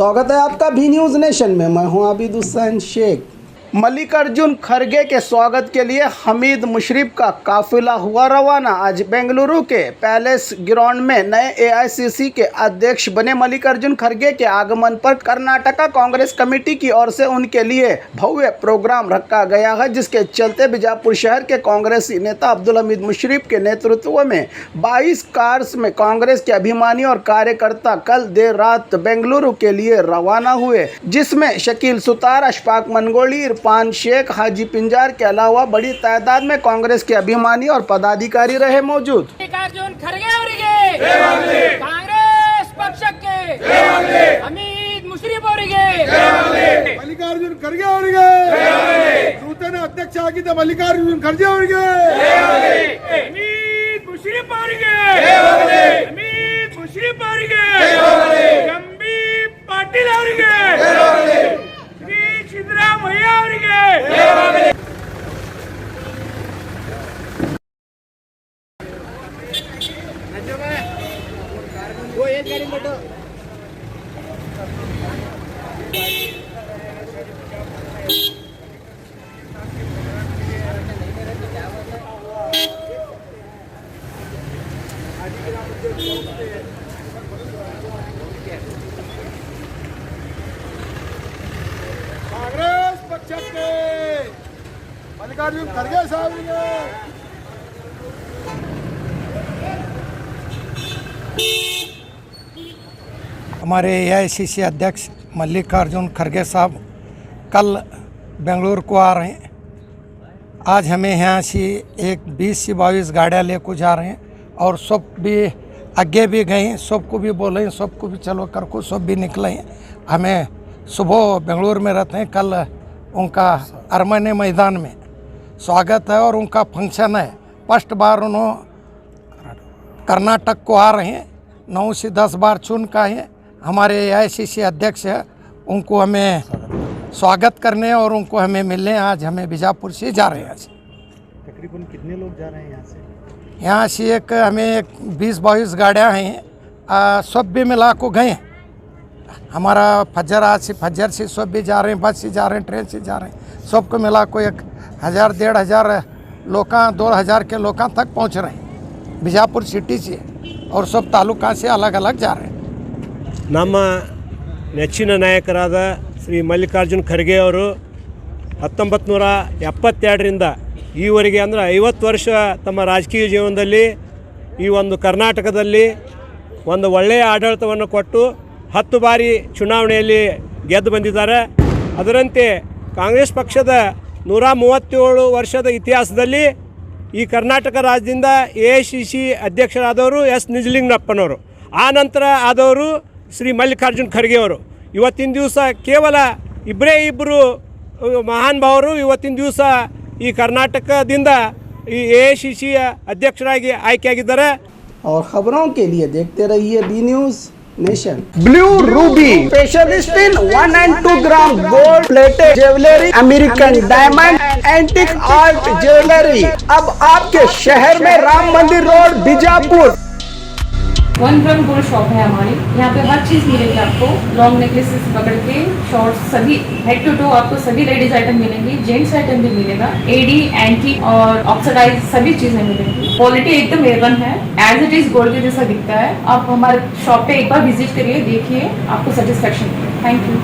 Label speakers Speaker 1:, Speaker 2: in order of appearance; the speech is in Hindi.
Speaker 1: स्वागत है आपका भी न्यूज़ नेशन में। मैं हूं आबिद हुसैन शेख। मल्लिकार्जुन खड़गे के स्वागत के लिए हमीद मुशर्रफ का काफिला हुआ रवाना। आज बेंगलुरु के पैलेस ग्राउंड में नए एआईसीसी के अध्यक्ष बने मल्लिकार्जुन खड़गे के आगमन पर कर्नाटका कांग्रेस कमेटी की ओर से उनके लिए भव्य प्रोग्राम रखा गया है, जिसके चलते बीजापुर शहर के कांग्रेसी नेता अब्दुल हमीद मुशर्रफ के नेतृत्व में 22 कार्स में कांग्रेस के अभिमानी और कार्यकर्ता कल देर रात बेंगलुरु के लिए रवाना हुए, जिसमें शकील सुतार, अशफाक मनगोली, इरफान शेख, हाजी पिंजार के अलावा बड़ी तादाद में कांग्रेस के अभिमानी और पदाधिकारी रहे मौजूद।
Speaker 2: मल्लिकार्जुन खड़गे ಅವರಿಗೆ ಕಾಂಗ್ರೆಸ್ ಪಕ್ಷಕ್ಕೆ ಹಮೀದ್ ಮುಶರ್ರಫ್ ಅವರಿಗೆ
Speaker 3: ಮಲ್ಲಿಕಾರ್ಜುನ್ ಖರ್ಗೆ ಅವರಿಗೆ ನೂತನ ಅಧ್ಯಕ್ಷ ಆಗಿದ್ದ ಮಲ್ಲಿಕಾರ್ಜುನ್ ಖರ್ಗೆ ಅವರಿಗೆ
Speaker 2: ಹಮೀದ್ ಮುಶರ್ರಫ್ ಅವರಿಗೆ ಹಮೀದ್ ಮುಶರ್ರಫ್ ಅವರಿಗೆ ಎಂಬಿ ಪಾಟೀಲ್ ಅವರಿಗೆ ಶ್ರೀ ಸಿದ್ದರಾಮಯ್ಯ ಅವರಿಗೆ
Speaker 3: ಕಾಂಗ್ರೆಸ್ ಪಕ್ಷಕ್ಕೆ ಮಲ್ಲಿಕಾರ್ಜುನ್ ಖರ್ಗೆ ಸಾಹೇಬರಿಗೆ
Speaker 4: हमारे एआईसीसी अध्यक्ष मल्लिकार्जुन खड़गे साहब कल बेंगलुरु को आ रहे हैं। आज हमें यहाँ से एक 20 से 22 गाड़ियाँ लेकर जा रहे हैं और सब भी आगे भी गए हैं, सबको भी बोले, सबको भी चलो कर को सब भी निकले हैं। हमें सुबह बेंगलुरु में रहते हैं, कल उनका अरमने मैदान में स्वागत है और उनका फंक्शन है। फर्स्ट बार उन्होंने कर्नाटक को आ रहे हैं, 9 से 10 बार चुन का है। हमारे एआईसीसी अध्यक्ष है, उनको हमें स्वागत करने और उनको हमें मिलने आज हमें बीजापुर से जा रहे हैं। आज
Speaker 5: तकरीबन कितने लोग जा रहे हैं यहाँ से?
Speaker 4: यहाँ से हमें 20-22 गाड़ियाँ हैं, सब भी मिला को गए। हमारा आज से फज्जर से सब भी जा रहे हैं, बस से जा रहे हैं, ट्रेन से जा रहे हैं। सबको मिला को 1000-1500 लोग 2000 के लोग तक पहुँच रहे हैं बीजापुर सिटी से, और सब तालुका से अलग अलग जा रहे हैं।
Speaker 5: ನಮ್ಮ ನೆಚ್ಚಿನ ನಾಯಕರಾದ ಶ್ರೀ ಮಲ್ಲಿಕಾರ್ಜುನ್ ಖರ್ಗೆ ಅವರು 1972ರಿಂದ ಈವರೆಗೆ ಅಂದರೆ 50 ವರ್ಷ ತಮ್ಮ ರಾಜಕೀಯ ಜೀವನದಲ್ಲಿ ಈ ಒಂದು ಕರ್ನಾಟಕದಲ್ಲಿ ಒಂದು ಒಳ್ಳೆಯ ಆಡಳಿತವನ್ನು ಕೊಟ್ಟು 10 ಬಾರಿ ಚುನಾವಣೆಯಲ್ಲಿ ಗೆದ್ದು ಬಂದಿದ್ದಾರೆ। ಅದರಂತೆ ಕಾಂಗ್ರೆಸ್ ಪಕ್ಷದ 137 ವರ್ಷದ ಇತಿಹಾಸದಲ್ಲಿ ಈ ಕರ್ನಾಟಕ ರಾಜ್ಯದಿಂದ ಎಐಸಿಸಿ ಅಧ್ಯಕ್ಷರಾದವರು ಎಸ್ ನಿಜಲಿಂಗಪ್ಪನವರು, ಆ ನಂತರ ಆದವರು ಶ್ರೀ ಮಲ್ಲಿಕಾರ್ಜುನ್ ಖರ್ಗೆ ಅವರು। ಇವತ್ತಿನ ದಿವಸ ಕೇವಲ ಇಬ್ಬರು ಮಹಾನ್ ಭಾವರು ಇವತ್ತಿನ ದಿವಸ ಈ ಕರ್ನಾಟಕದಿಂದ ಈ ಎಐಸಿಸಿ ಅಧ್ಯಕ್ಷರಾಗಿ ಆಯ್ಕೆಯಾಗಿದ್ದಾರೆ।
Speaker 1: और खबरों के लिए देखते रहिए B news nation. Blue ruby specialist in 1 and 2 gram gold plated jewellery, American diamond, antique art jewellery अब आपके शहर में, Ram Mandir road, Bijapur.
Speaker 6: 1 gram gold shop है हमारी। यहाँ पे हर चीज़ मिलेगी आपको, लॉन्ग नेकलेसेस पकड़ के शॉर्ट्स, सभी हेड टू टो आपको सभी लेडीज आइटम मिलेंगी, जेंट्स आइटम भी मिलेगा, एडी, एंटी और ऑक्सीडाइज सभी चीज़ें मिलेंगी। क्वालिटी एकदम A1 है, एज इट इज गोल्ड के जैसा दिखता है। आप हमारे शॉप पे एक बार विजिट करिए, देखिए, आपको सेटिस्फेक्शन। Thank you.